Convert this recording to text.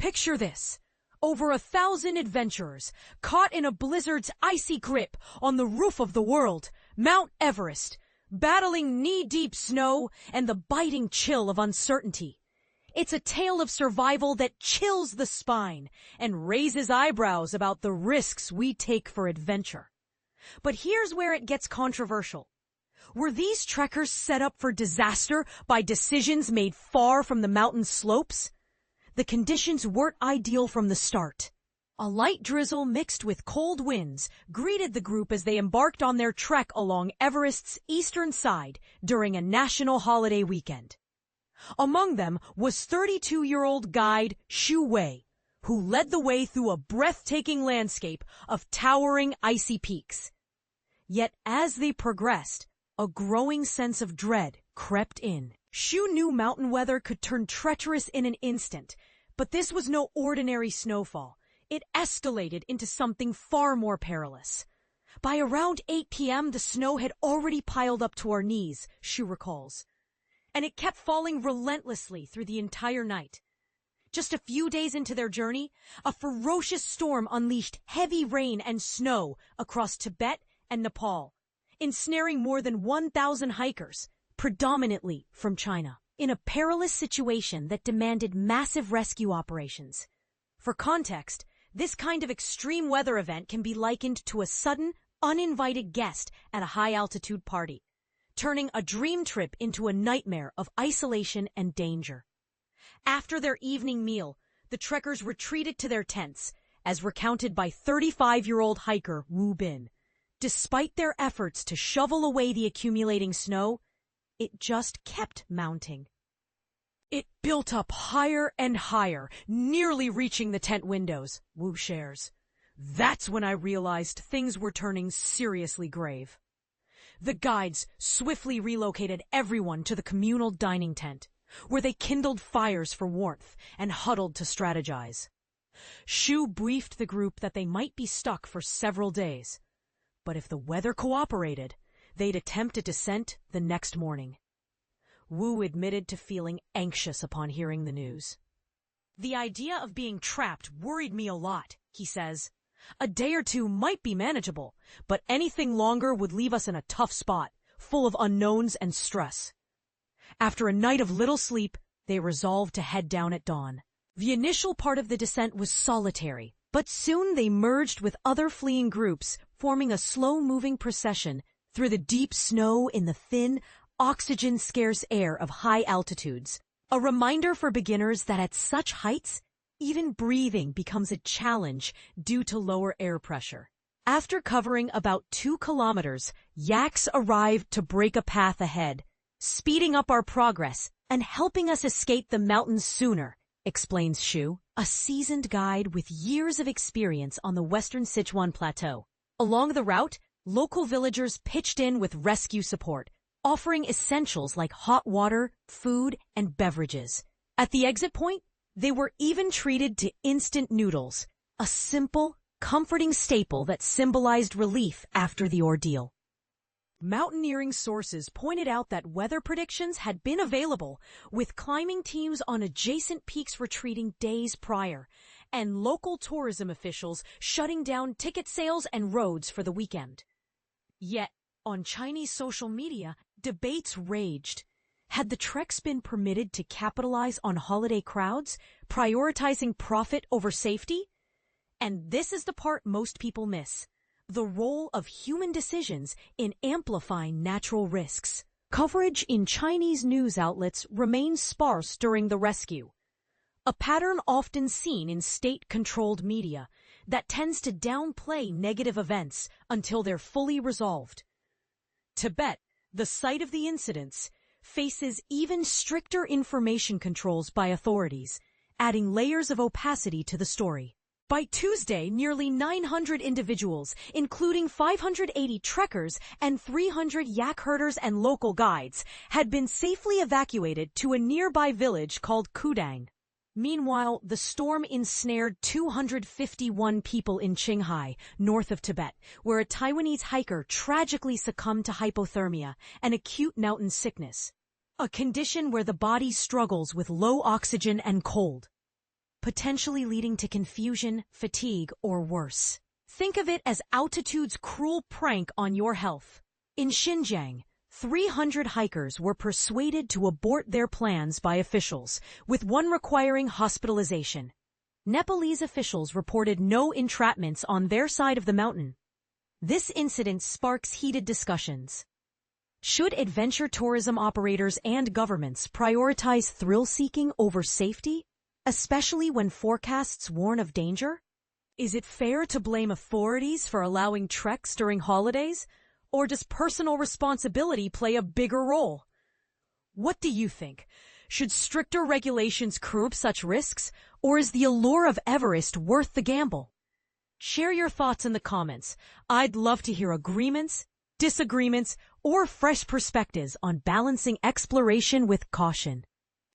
Picture this. Over 1,000 adventurers, caught in a blizzard's icy grip on the roof of the world, Mount Everest, battling knee-deep snow and the biting chill of uncertainty. It's a tale of survival that chills the spine and raises eyebrows about the risks we take for adventure. But here's where it gets controversial. Were these trekkers set up for disaster by decisions made far from the mountain slopes? The conditions weren't ideal from the start. A light drizzle mixed with cold winds greeted the group as they embarked on their trek along Everest's eastern side during a national holiday weekend. Among them was 32-year-old guide Xu Wei, who led the way through a breathtaking landscape of towering icy peaks. Yet as they progressed, a growing sense of dread crept in. Xu knew mountain weather could turn treacherous in an instant, but this was no ordinary snowfall. It escalated into something far more perilous. By around 8 p.m., the snow had already piled up to our knees, Xu recalls. And it kept falling relentlessly through the entire night. Just a few days into their journey, a ferocious storm unleashed heavy rain and snow across Tibet and Nepal, ensnaring more than 1,000 hikers, predominantly from China, in a perilous situation that demanded massive rescue operations. For context, this kind of extreme weather event can be likened to a sudden, uninvited guest at a high-altitude party, turning a dream trip into a nightmare of isolation and danger. After their evening meal, the trekkers retreated to their tents, as recounted by 35-year-old hiker Wu Bin. Despite their efforts to shovel away the accumulating snow, it just kept mounting. It built up higher and higher, nearly reaching the tent windows, Wu shares. That's when I realized things were turning seriously grave. The guides swiftly relocated everyone to the communal dining tent, where they kindled fires for warmth and huddled to strategize. Xu briefed the group that they might be stuck for several days, but if the weather cooperated, they'd attempt a descent the next morning. Wu admitted to feeling anxious upon hearing the news. The idea of being trapped worried me a lot, he says. A day or two might be manageable, but anything longer would leave us in a tough spot, full of unknowns and stress. After a night of little sleep, they resolved to head down at dawn. The initial part of the descent was solitary, but soon they merged with other fleeing groups, forming a slow-moving procession through the deep snow in the thin, oxygen-scarce air of high altitudes. A reminder for beginners that at such heights, even breathing becomes a challenge due to lower air pressure. After covering about 2 kilometers, Yaks arrived to break a path ahead, speeding up our progress and helping us escape the mountains sooner, explains Xu, a seasoned guide with years of experience on the western Sichuan plateau. Along the route, local villagers pitched in with rescue support, offering essentials like hot water, food, and beverages. At the exit point, they were even treated to instant noodles, a simple, comforting staple that symbolized relief after the ordeal. Mountaineering sources pointed out that weather predictions had been available, with climbing teams on adjacent peaks retreating days prior, and local tourism officials shutting down ticket sales and roads for the weekend. Yet, on Chinese social media, debates raged. Had the treks been permitted to capitalize on holiday crowds, prioritizing profit over safety? And this is the part most people miss: the role of human decisions in amplifying natural risks. Coverage in Chinese news outlets remained sparse during the rescue, a pattern often seen in state-controlled media that tends to downplay negative events until they're fully resolved. Tibet, the site of the incidents, faces even stricter information controls by authorities, adding layers of opacity to the story. By Tuesday, nearly 900 individuals, including 580 trekkers and 300 yak herders and local guides, had been safely evacuated to a nearby village called Kudang. Meanwhile, the storm ensnared 251 people in Qinghai, north of Tibet, where a Taiwanese hiker tragically succumbed to hypothermia, an acute mountain sickness, a condition where the body struggles with low oxygen and cold. potentially leading to confusion, fatigue, or worse. Think of it as altitude's cruel prank on your health. In Xinjiang, 300 hikers were persuaded to abort their plans by officials, with one requiring hospitalization. Nepalese officials reported no entrapments on their side of the mountain. This incident sparks heated discussions. Should adventure tourism operators and governments prioritize thrill-seeking over safety, especially when forecasts warn of danger? Is it fair to blame authorities for allowing treks during holidays, or does personal responsibility play a bigger role? What do you think? Should stricter regulations curb such risks, or is the allure of Everest worth the gamble? Share your thoughts in the comments. I'd love to hear agreements, disagreements, or fresh perspectives on balancing exploration with caution.